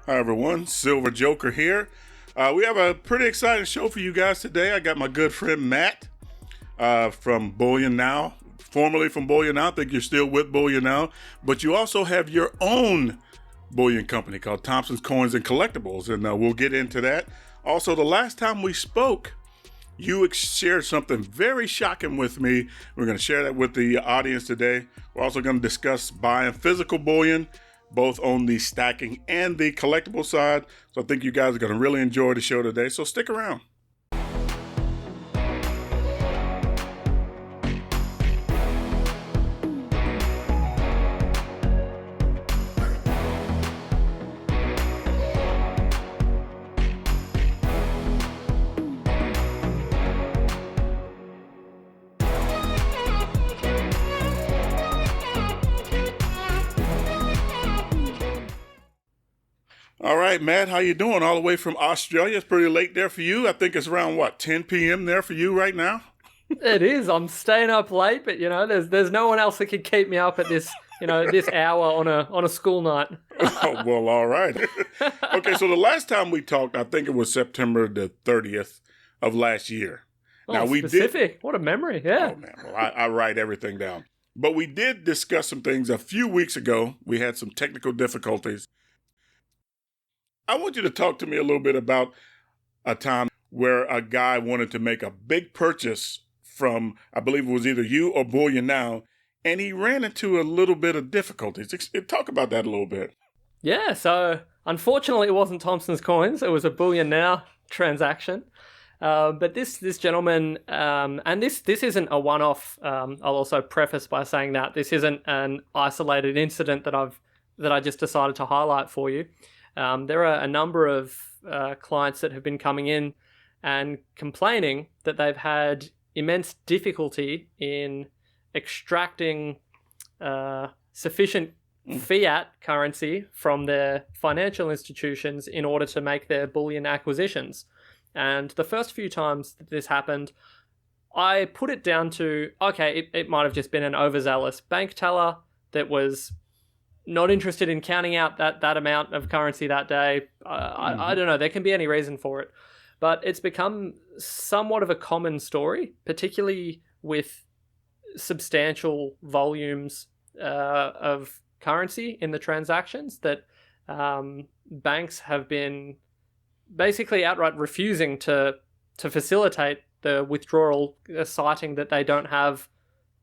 Hi everyone, Silver Joker here. We have a pretty exciting show for you guys today. I got my good friend Matt from Bullion now, formerly from Bullion now. I think you're still with Bullion now, but you also have your own bullion company called Thompson's Coins and Collectibles, and we'll get into that. Also, the last time we spoke, you shared something very shocking with me. We're going to share that with the audience today. We're also going to discuss buying physical bullion, both on the stacking and the collectible side. So I think you guys are going to really enjoy the show today. So stick around. All right, Matt, how you doing? All the way from Australia. It's pretty late there for you. I think it's around, 10 p.m. there for you right now? It is. I'm staying up late, but, there's no one else that can keep me up at this, this hour on a school night. Oh, well, all right. Okay, so the last time we talked, I think it was September the 30th of last year. Oh, now, specific. What a memory, yeah. Oh, man. Well, I write everything down. But we did discuss some things a few weeks ago. We had some technical difficulties. I want you to talk to me a little bit about a time where a guy wanted to make a big purchase from, I believe it was either you or Bullion Now, and he ran into a little bit of difficulties. Talk about that a little bit. Yeah, so unfortunately it wasn't Thompson's Coins. It was a Bullion Now transaction. But this gentleman, and this isn't a one-off. I'll also preface by saying that this isn't an isolated incident that I just decided to highlight for you. There are a number of clients that have been coming in and complaining that they've had immense difficulty in extracting sufficient fiat currency from their financial institutions in order to make their bullion acquisitions. And the first few times that this happened, I put it down to, okay, it might have just been an overzealous bank teller that was not interested in counting out that amount of currency that day. I don't know. There can be any reason for it. But it's become somewhat of a common story, particularly with substantial volumes of currency in the transactions, that banks have been basically outright refusing to facilitate the withdrawal, citing that they don't have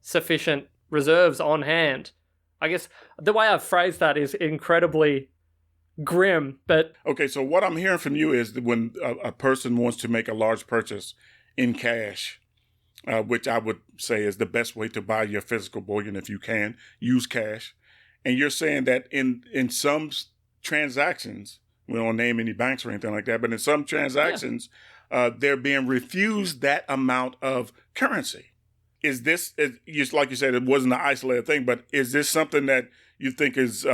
sufficient reserves on hand. I guess the way I've phrased that is incredibly grim, but... Okay, so what I'm hearing from you is that when a person wants to make a large purchase in cash, which I would say is the best way to buy your physical bullion if you can, use cash. And you're saying that in some transactions, we don't name any banks or anything like that, but in some transactions, they're being refused that amount of currency. Is this, just like you said, it wasn't an isolated thing, but is this something that you think is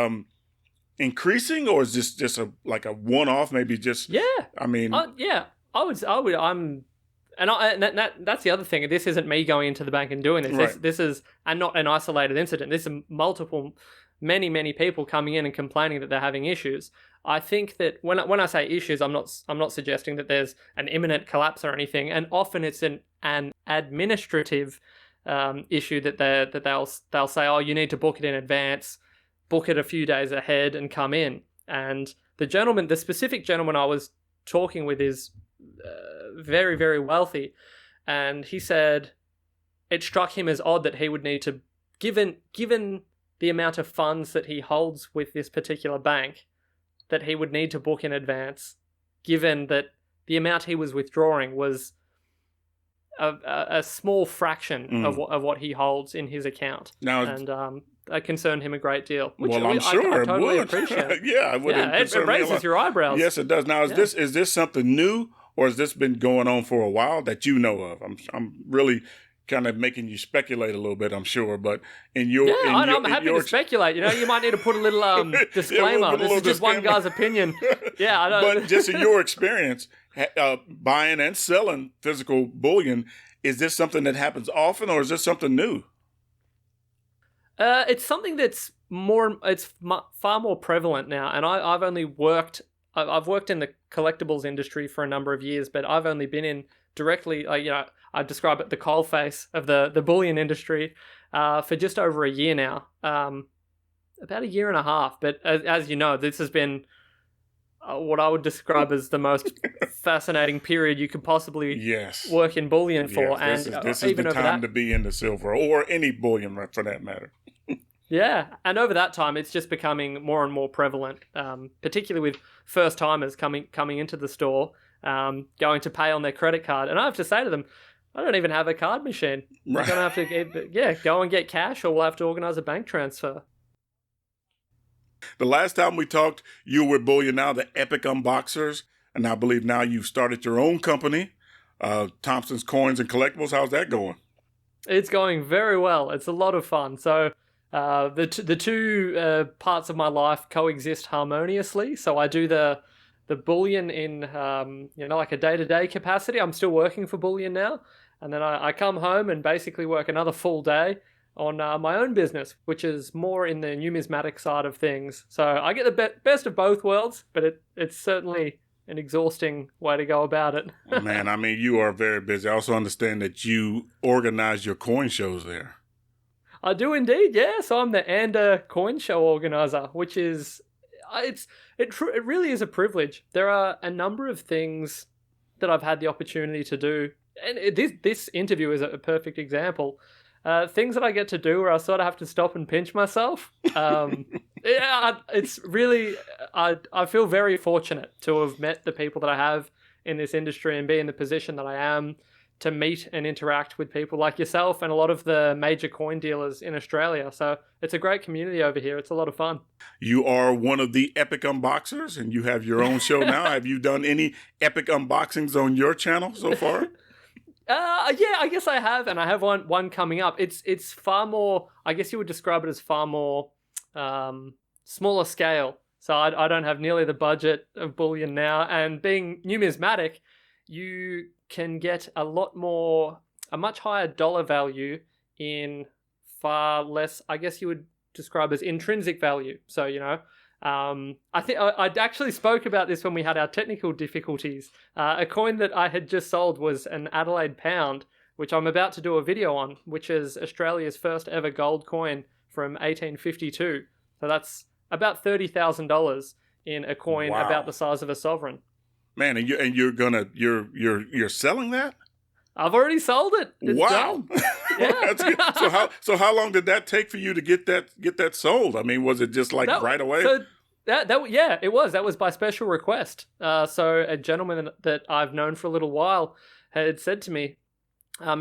increasing, or is this just a one-off? Maybe just I mean, I would. That's the other thing. This isn't me going into the bank and doing this. Right. This is not an isolated incident. This is many people coming in and complaining that they're having issues. I think that when I say issues, I'm not suggesting that there's an imminent collapse or anything. And often it's an administrative issue that they'll say, oh, you need to book it in advance, book it a few days ahead, and come in. And the specific gentleman I was talking with is very, very wealthy, and he said it struck him as odd that he would need to, given the amount of funds that he holds with this particular bank, that he would need to book in advance, given that the amount he was withdrawing was a small fraction of what he holds in his account. Now, and that concerned him a great deal. Which I'm sure I totally it would. appreciate. Yeah, it would. It raises your eyebrows. Yes, it does. Now, is this something new, or has this been going on for a while that you know of? I'm really kind of making you speculate a little bit, I'm sure, but I'm happy to speculate. You might need to put a little disclaimer. This is just one guy's opinion. Yeah, I know. But just in your experience, buying and selling physical bullion, is this something that happens often, or is this something new? It's something that's far more prevalent now, and I've only worked I've worked in the collectibles industry for a number of years, but I've only been in directly, I describe it the coalface of the bullion industry for just over a year now, about a year and a half. But as you know, this has been what I would describe as the most fascinating period you could possibly work in bullion for. Yes, this is even the over time to be into silver or any bullion for that matter. Yeah, and over that time, it's just becoming more and more prevalent, particularly with first-timers coming into the store, going to pay on their credit card. And I have to say to them, I don't even have a card machine. Right. You're going to have to go and get cash, or we'll have to organize a bank transfer. The last time we talked, you were Bullion Now, the Epic Unboxers, and I believe now you've started your own company, Thompson's Coins and Collectibles. How's that going? It's going very well. It's a lot of fun. So the two parts of my life coexist harmoniously. So I do the Bullion in like a day-to-day capacity. I'm still working for Bullion now, and then I come home and basically work another full day on my own business, which is more in the numismatic side of things. So I get the best of both worlds, but it's certainly an exhausting way to go about it. Man, I mean, you are very busy. I also understand that you organize your coin shows there. I do indeed, yeah. So I'm the ANDA coin show organizer, which is, it really is a privilege. There are a number of things that I've had the opportunity to do, and this interview is a perfect example. Things that I get to do where I sort of have to stop and pinch myself. It's really, I feel very fortunate to have met the people that I have in this industry and be in the position that I am to meet and interact with people like yourself and a lot of the major coin dealers in Australia. So it's a great community over here. It's a lot of fun. You are one of the Epic Unboxers and you have your own show now. Have you done any Epic Unboxings on your channel so far? Yeah, I guess I have, and I have one coming up. It's far more, I guess you would describe it as far more smaller scale. So I don't have nearly the budget of Bullion now, and being numismatic, you can get a much higher dollar value in far less, I guess you would describe as intrinsic value. So, I think I actually spoke about this when we had our technical difficulties. A coin that I had just sold was an Adelaide pound, which I'm about to do a video on, which is Australia's first ever gold coin from 1852. So that's about $30,000 in a coin about the size of a sovereign. Man, and you're selling that? I've already sold it. It's done. Yeah. That's good. So how long did that take for you to get that sold? I mean, was it just like right away? So yeah, it was. That was by special request. So a gentleman that I've known for a little while had said to me,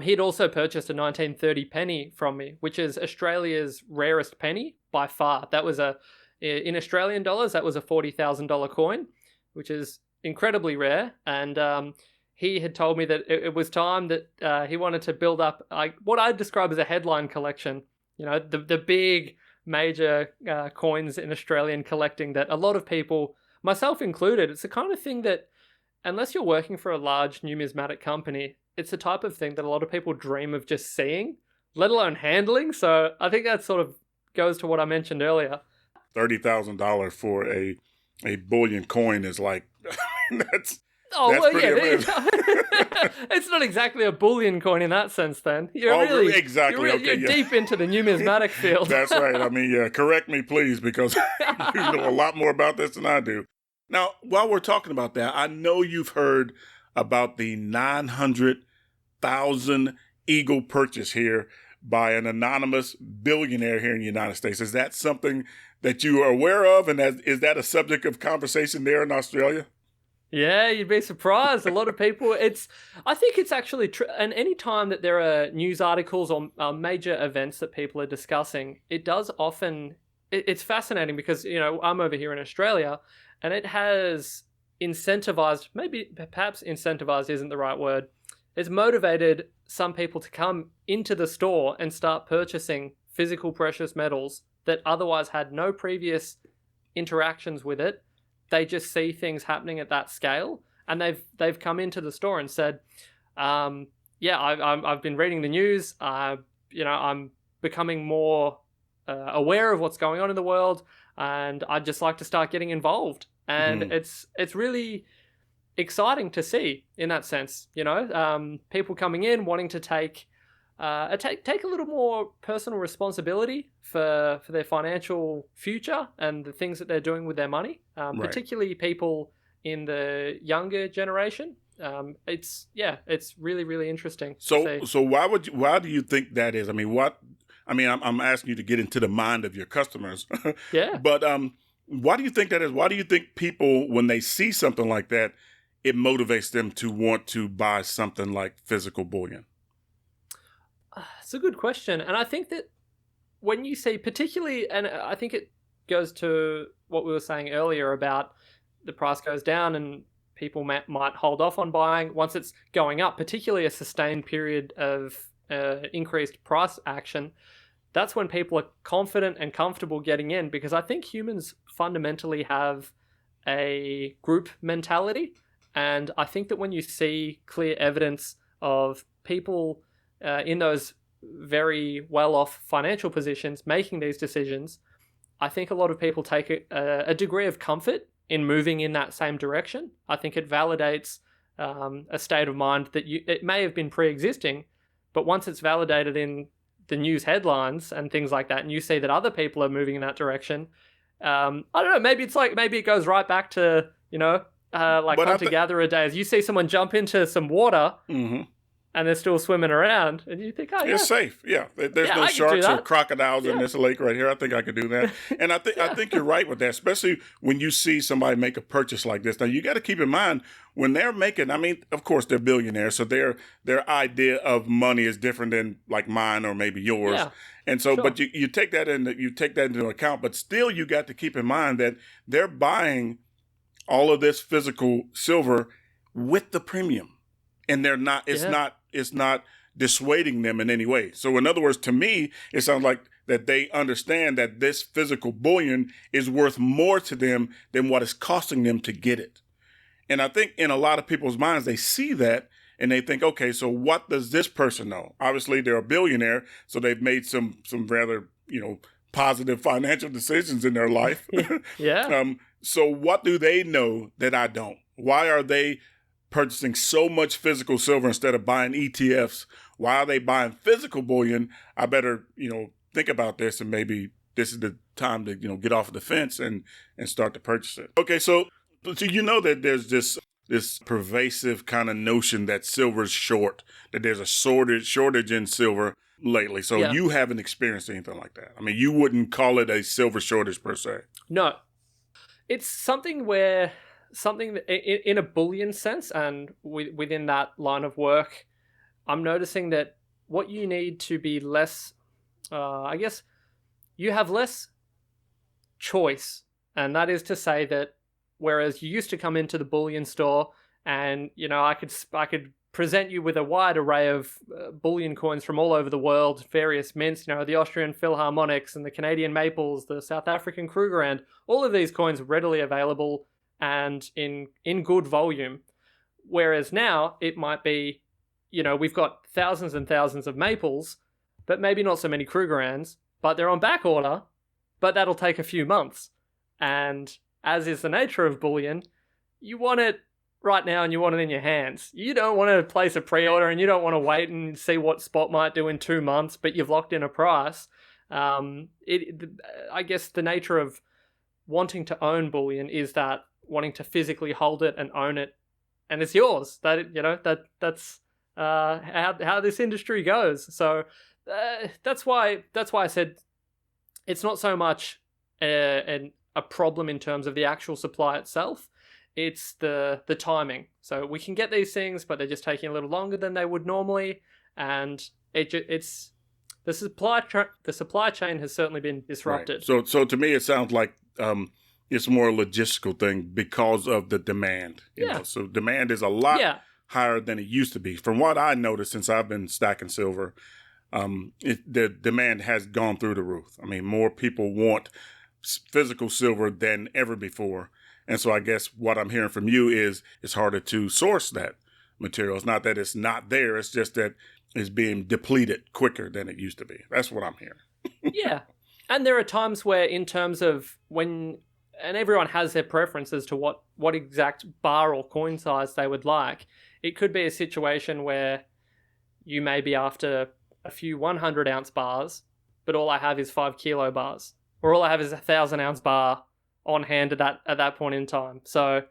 he'd also purchased a 1930 penny from me, which is Australia's rarest penny by far. That was in Australian dollars, that was a $40,000 coin, which is incredibly rare. And he had told me that it was time that he wanted to build up what I'd describe as a headline collection. The big major coins in Australian collecting that a lot of people, myself included, it's the kind of thing that unless you're working for a large numismatic company, it's the type of thing that a lot of people dream of just seeing, let alone handling. So I think that sort of goes to what I mentioned earlier. $30,000 for a bullion coin is like, that's it's not exactly a bullion coin in that sense then. You're deep into the numismatic field. That's right. I mean, correct me please, because you know a lot more about this than I do. Now, while we're talking about that, I know you've heard about the 900,000 Eagle purchase here by an anonymous billionaire here in the United States. Is that something that you are aware of, and is that a subject of conversation there in Australia? Yeah, you'd be surprised. A lot of people, I think it's actually and any time that there are news articles or major events that people are discussing, it does often, it's fascinating because, I'm over here in Australia and it has incentivized, perhaps incentivized isn't the right word. It's motivated some people to come into the store and start purchasing physical precious metals that otherwise had no previous interactions with it. They just see things happening at that scale, and they've come into the store and said, I've been reading the news. I'm becoming more aware of what's going on in the world, and I'd just like to start getting involved. and it's really exciting to see in that sense. People coming in wanting to take a little more personal responsibility for their financial future and the things that they're doing with their money, particularly people in the younger generation. It's really, really interesting. So why do you think that is? I mean, I'm asking you to get into the mind of your customers. Yeah. But why do you think that is? Why do you think people, when they see something like that, it motivates them to want to buy something like physical bullion? It's a good question. And I think that when you see particularly, and I think it goes to what we were saying earlier about the price goes down and people might hold off on buying once it's going up, particularly a sustained period of increased price action. That's when people are confident and comfortable getting in, because I think humans fundamentally have a group mentality. And I think that when you see clear evidence of people in those very well-off financial positions making these decisions, I think a lot of people take a degree of comfort in moving in that same direction. I think it validates a state of mind that it may have been pre-existing, but once it's validated in the news headlines and things like that, and you see that other people are moving in that direction, I don't know, maybe it goes right back to, hunter-gatherer days. You see someone jump into some water, and they're still swimming around, and you think, oh, yeah. It's safe, yeah. There's no sharks or crocodiles in this lake right here. I think I could do that. And I think you're right with that, especially when you see somebody make a purchase like this. Now, you got to keep in mind, when they're making, I mean, of course, they're billionaires, so their idea of money is different than like mine or maybe yours. Yeah. And so, but you take that into account, but still you got to keep in mind that they're buying all of this physical silver with the premium. And they're not, it's not dissuading them in any way. So in other words, to me, it sounds like that they understand that this physical bullion is worth more to them than what it's costing them to get it. And I think in a lot of people's minds, they see that and they think, okay, so what does this person know? Obviously, they're a billionaire, so they've made some rather, positive financial decisions in their life. Yeah. So what do they know that I don't? Why are they purchasing so much physical silver instead of buying ETFs? Why are they buying physical bullion? I better, think about this, and maybe this is the time to, get off the fence and start to purchase it. Okay, so that there's this pervasive kind of notion that silver's short, that there's a shortage in silver lately. So you haven't experienced anything like that. I mean, you wouldn't call it a silver shortage per se. No. It's something that in a bullion sense, and within that line of work, I'm noticing that what you need to be less, you have less choice. And that is to say that whereas you used to come into the bullion store and, I could present you with a wide array of bullion coins from all over the world, various mints, the Austrian Philharmonics and the Canadian Maples, the South African Krugerrand, all of these coins readily available and in good volume. Whereas now it might be, we've got thousands and thousands of Maples, but maybe not so many Krugerrands, but they're on back order, but that'll take a few months. And as is the nature of bullion, you want it right now and you want it in your hands. You don't want to place a pre-order and you don't want to wait and see what spot might do in 2 months, but you've locked in a price. I guess the nature of wanting to own bullion is that wanting to physically hold it and own it, and it's yours. That's how this industry goes. So that's why I said it's not so much a problem in terms of the actual supply itself. It's the timing. So we can get these things, but they're just taking a little longer than they would normally, and it's the supply chain has certainly been disrupted. Right. So to me, it sounds like it's more a logistical thing because of the demand. You know? So demand is a lot higher than it used to be. From what I noticed since I've been stacking silver, the demand has gone through the roof. I mean, more people want physical silver than ever before. And so I guess what I'm hearing from you is it's harder to source that material. It's not that it's not there. It's just that it's being depleted quicker than it used to be. That's what I'm hearing. Yeah. And there are times where in terms of when and everyone has their preferences to what exact bar or coin size they would like. It could be a situation where you may be after a few 100-ounce bars, but all I have is 5 kilo bars, or all I have is a 1,000-ounce bar on hand at that point in time. So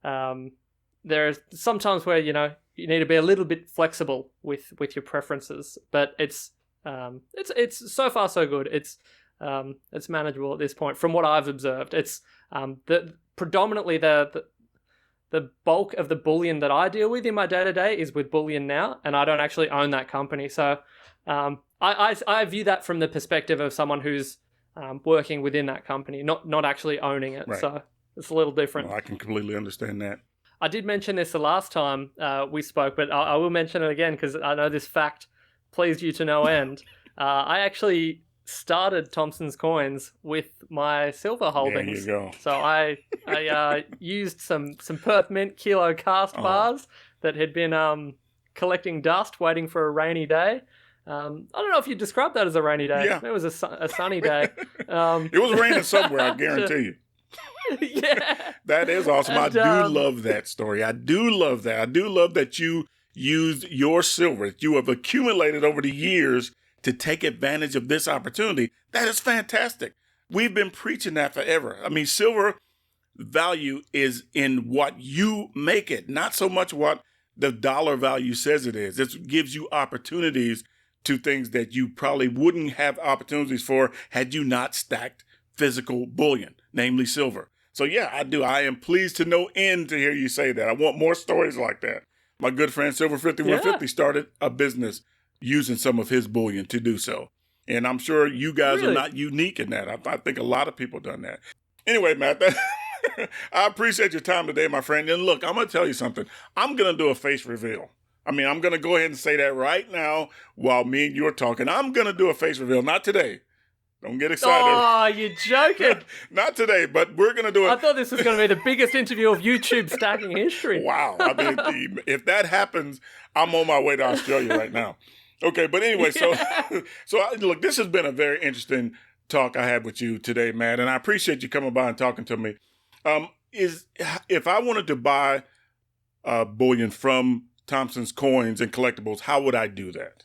there are sometimes where you need to be a little bit flexible with your preferences, but it's so far so good. It's manageable at this point from what I've observed. It's predominantly the bulk of the bullion that I deal with in my day-to-day is with Bullion now, and I don't actually own that company. So I view that from the perspective of someone who's working within that company, not actually owning it. Right. So it's a little different. Well, I can completely understand that. I did mention this the last time we spoke, but I will mention it again because I know this fact pleased you to no end. I actually started Thompson's Coins with my silver holdings. There you go. So I used some Perth Mint kilo cast bars that had been collecting dust, waiting for a rainy day. I don't know if you described that as a rainy day. Yeah. It was a sunny day. It was raining somewhere, I guarantee you. Yeah. That is awesome. And, I do love that story. I do love that. I do love that you used your silver that you have accumulated over the years to take advantage of this opportunity. That is fantastic. We've been preaching that forever. I mean, silver value is in what you make it, not so much what the dollar value says it is. It gives you opportunities to things that you probably wouldn't have opportunities for had you not stacked physical bullion, namely silver. So yeah, I do. I am pleased to no end to hear you say that. I want more stories like that. My good friend Silver 5150 started a business using some of his bullion to do so. And I'm sure you guys are not unique in that. I think a lot of people done that. Anyway, Matt, I appreciate your time today, my friend. And look, I'm going to tell you something. I'm going to do a face reveal. I mean, I'm going to go ahead and say that right now while me and you are talking. I'm going to do a face reveal. Not today. Don't get excited. Oh, you're joking. Not today, but we're going to do it. I thought this was going to be the biggest interview of YouTube stacking history. Wow. I mean, if that happens, I'm on my way to Australia right now. Okay, but anyway, so look, this has been a very interesting talk I had with you today, Matt, and I appreciate you coming by and talking to me. If I wanted to buy bullion from Thompson's Coins and Collectibles, how would I do that?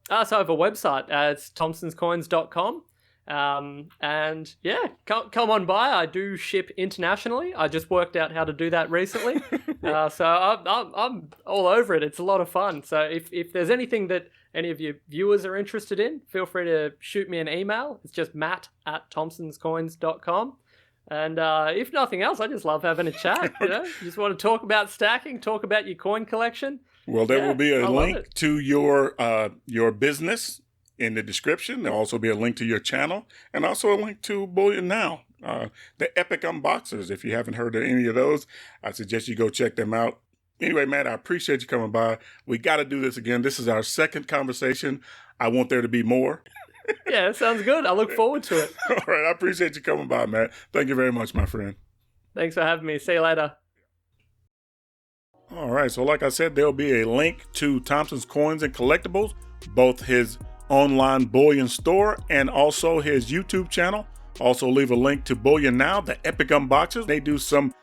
So I have a website. It's thompsonscoins.com. And yeah, come on by. I do ship internationally. I just worked out how to do that recently. So I'm all over it. It's a lot of fun. So if there's anything that any of your viewers are interested in, feel free to shoot me an email. It's just matt@thompsonscoins.com. And if nothing else, I just love having a chat. You just want to talk about stacking, talk about your coin collection. Well, there will be a link to your business in the description. There'll also be a link to your channel and also a link to Bullion Now, the Epic Unboxers. If you haven't heard of any of those, I suggest you go check them out. Anyway, Matt, I appreciate you coming by. We got to do this again. This is our second conversation. I want there to be more. Yeah, that sounds good. I look forward to it. All right. I appreciate you coming by, Matt. Thank you very much, my friend. Thanks for having me. See you later. All right. So like I said, there'll be a link to Thompson's Coins and Collectibles, both his online bullion store and also his YouTube channel. Also leave a link to Bullion Now, the Epic Unboxers. They do some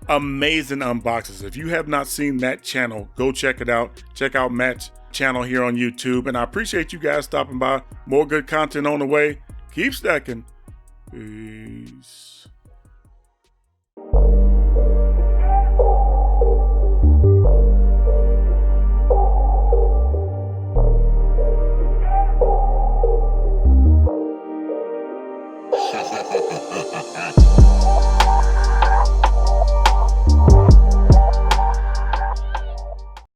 amazing unboxes. If you have not seen that channel, go check it out. Check out Matt's channel here on YouTube. And I appreciate you guys stopping by. More good content on the way. Keep stacking. Peace.